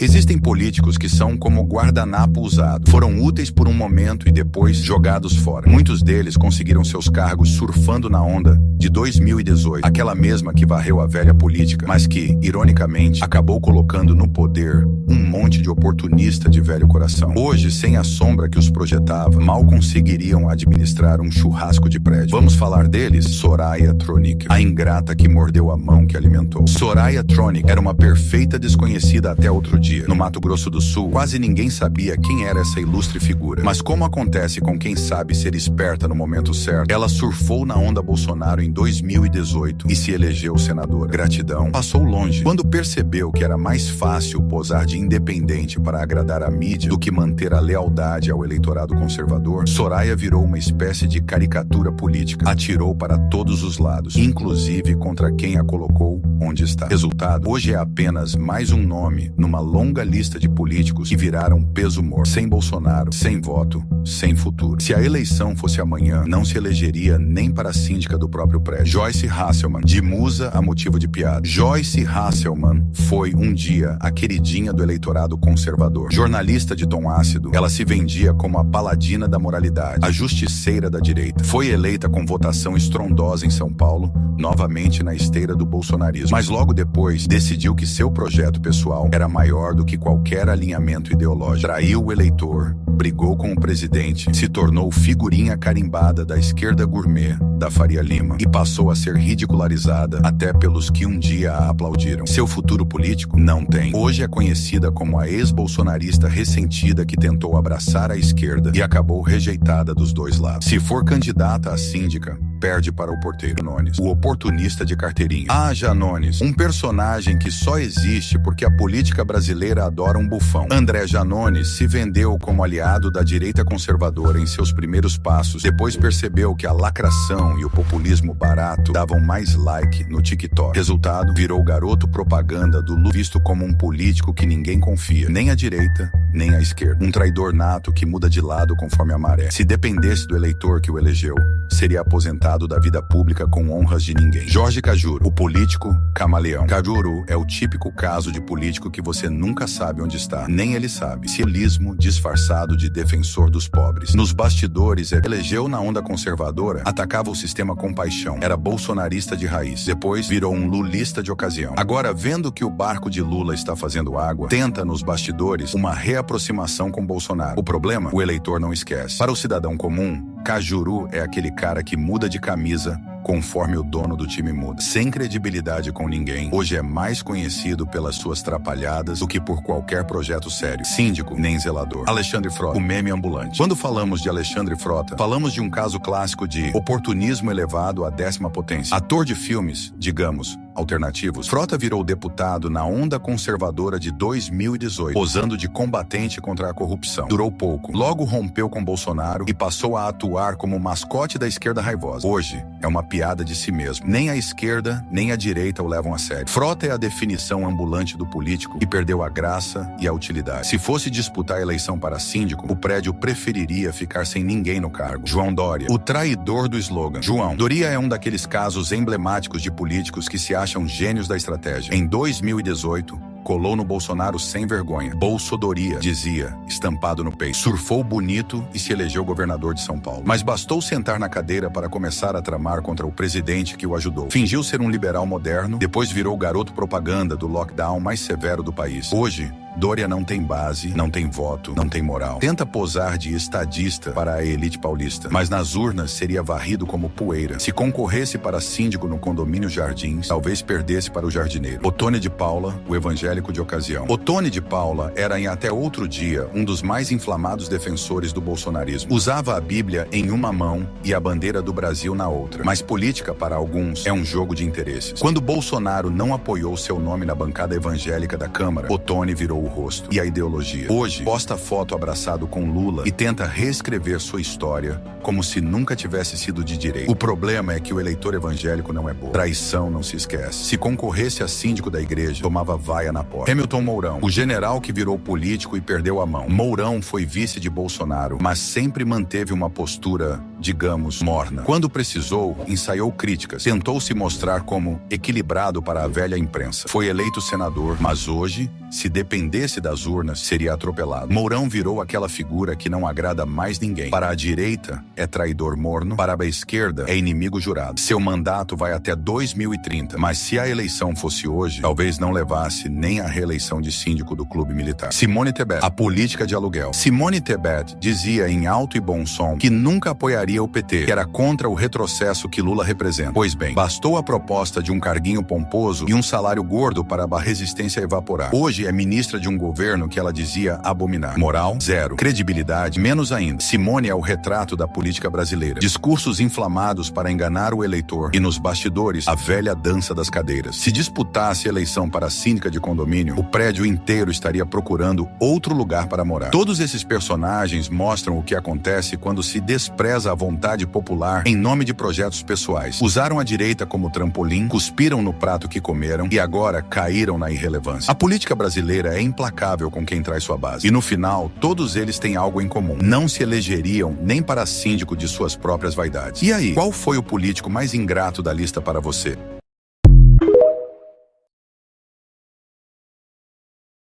Existem políticos que são como guardanapo usado. Foram úteis por um momento e depois jogados fora. Muitos deles conseguiram seus cargos surfando na onda de 2018, aquela mesma que varreu a velha política, mas que, ironicamente, acabou colocando no poder um monte de oportunista de velho coração. Hoje, sem a sombra que os projetava, mal conseguiriam administrar um churrasco de prédio. Vamos falar deles? Soraya Tronic, a ingrata que mordeu a mão que alimentou. Soraya Tronic era uma perfeita desconhecida até outro dia. No Mato Grosso do Sul, quase ninguém sabia quem era essa ilustre figura. Mas como acontece com quem sabe ser esperta no momento certo, ela surfou na onda Bolsonaro em 2018 e se elegeu senadora. Gratidão passou longe. Quando percebeu que era mais fácil posar de independente para agradar a mídia do que manter a lealdade ao eleitorado conservador, Soraya virou uma espécie de caricatura política. Atirou para todos os lados, inclusive contra quem a colocou onde está. Resultado, hoje é apenas mais um nome numa longa lista de políticos que viraram peso morto. Sem Bolsonaro, sem voto, sem futuro. Se a eleição fosse amanhã, não se elegeria nem para a síndica do próprio prédio. Joyce Hasselman, de musa a motivo de piada. Joyce Hasselman foi um dia a queridinha do eleitorado conservador. Jornalista de tom ácido, ela se vendia como a paladina da moralidade, a justiceira da direita. Foi eleita com votação estrondosa em São Paulo, novamente na esteira do bolsonarismo. Mas logo depois, decidiu que seu projeto pessoal era maior do que qualquer alinhamento ideológico. Traiu o eleitor, brigou com o presidente, se tornou figurinha carimbada da esquerda gourmet da Faria Lima e passou a ser ridicularizada até pelos que um dia a aplaudiram. Seu futuro político? Não tem. Hoje é conhecida como a ex-bolsonarista ressentida que tentou abraçar a esquerda e acabou rejeitada dos dois lados. Se for candidata a síndica, perde para o porteiro Janones, o oportunista de carteirinha. Ah, Janones, um personagem que só existe porque a política brasileira adora um bufão. André Janones se vendeu como aliado da direita conservadora em seus primeiros passos, depois percebeu que a lacração e o populismo barato davam mais like no TikTok. Resultado, virou garoto propaganda do Lula, visto como um político que ninguém confia, nem a direita, nem a esquerda. Um traidor nato que muda de lado conforme a maré. Se dependesse do eleitor que o elegeu, seria aposentado da vida pública com honras de ninguém. Jorge Cajuru, o político camaleão. Cajuru é o típico caso de político que você nunca sabe onde está, nem ele sabe. Cilismo disfarçado de defensor dos pobres. Nos bastidores, elegeu na onda conservadora, atacava o sistema com paixão. Era bolsonarista de raiz. Depois virou um lulista de ocasião. Agora, vendo que o barco de Lula está fazendo água, tenta nos bastidores uma reaproximação com Bolsonaro. O problema? O eleitor não esquece. Para o cidadão comum, Cajuru é aquele cara que muda de camisa conforme o dono do time muda. Sem credibilidade com ninguém, hoje é mais conhecido pelas suas trapalhadas do que por qualquer projeto sério. Síndico, nem zelador. Alexandre Frota, o meme ambulante. Quando falamos de Alexandre Frota, falamos de um caso clássico de oportunismo elevado à 10ª potência. Ator de filmes, digamos, alternativos, Frota virou deputado na onda conservadora de 2018, posando de combatente contra a corrupção. Durou pouco. Logo rompeu com Bolsonaro e passou a atuar como mascote da esquerda raivosa. Hoje, é uma piada de si mesmo. Nem a esquerda, nem a direita o levam a sério. Frota é a definição ambulante do político que perdeu a graça e a utilidade. Se fosse disputar a eleição para síndico, o prédio preferiria ficar sem ninguém no cargo. João Dória, o traidor do slogan. João Dória é um daqueles casos emblemáticos de políticos que se acham gênios da estratégia. Em 2018, colou no Bolsonaro sem vergonha. Bolsodoria, dizia, estampado no peito. Surfou bonito e se elegeu governador de São Paulo. Mas bastou sentar na cadeira para começar a tramar contra o presidente que o ajudou. Fingiu ser um liberal moderno, depois virou garoto propaganda do lockdown mais severo do país. Hoje, Dória não tem base, não tem voto, não tem moral. Tenta posar de estadista para a elite paulista, mas nas urnas seria varrido como poeira. Se concorresse para síndico no condomínio Jardins, talvez perdesse para o jardineiro. Otônio de Paula, o evangélico de ocasião. Otônio de Paula era em até outro dia um dos mais inflamados defensores do bolsonarismo. Usava a Bíblia em uma mão e a bandeira do Brasil na outra. Mas política, para alguns, é um jogo de interesses. Quando Bolsonaro não apoiou seu nome na bancada evangélica da Câmara, Otônio virou o rosto e a ideologia. Hoje, posta foto abraçado com Lula e tenta reescrever sua história como se nunca tivesse sido de direita. O problema é que o eleitor evangélico não é bobo. Traição não se esquece. Se concorresse a síndico da igreja, tomava vaia na porta. Hamilton Mourão, o general que virou político e perdeu a mão. Mourão foi vice de Bolsonaro, mas sempre manteve uma postura, digamos, morna. Quando precisou, ensaiou críticas. Tentou se mostrar como equilibrado para a velha imprensa. Foi eleito senador, mas hoje, se depender dependesse das urnas, seria atropelado. Mourão virou aquela figura que não agrada mais ninguém. Para a direita, é traidor morno. Para a esquerda, é inimigo jurado. Seu mandato vai até 2030, mas se a eleição fosse hoje, talvez não levasse nem a reeleição de síndico do clube militar. Simone Tebet, a política de aluguel. Simone Tebet dizia em alto e bom som que nunca apoiaria o PT, que era contra o retrocesso que Lula representa. Pois bem, bastou a proposta de um carguinho pomposo e um salário gordo para a resistência evaporar. Hoje é ministra de um governo que ela dizia abominar. Moral, zero. Credibilidade, menos ainda. Simone é o retrato da política brasileira. Discursos inflamados para enganar o eleitor e nos bastidores, a velha dança das cadeiras. Se disputasse a eleição para a síndica de condomínio, o prédio inteiro estaria procurando outro lugar para morar. Todos esses personagens mostram o que acontece quando se despreza a vontade popular em nome de projetos pessoais. Usaram a direita como trampolim, cuspiram no prato que comeram e agora caíram na irrelevância. A política brasileira é implacável com quem traz sua base. E no final, todos eles têm algo em comum. Não se elegeriam nem para síndico de suas próprias vaidades. E aí, qual foi o político mais ingrato da lista para você?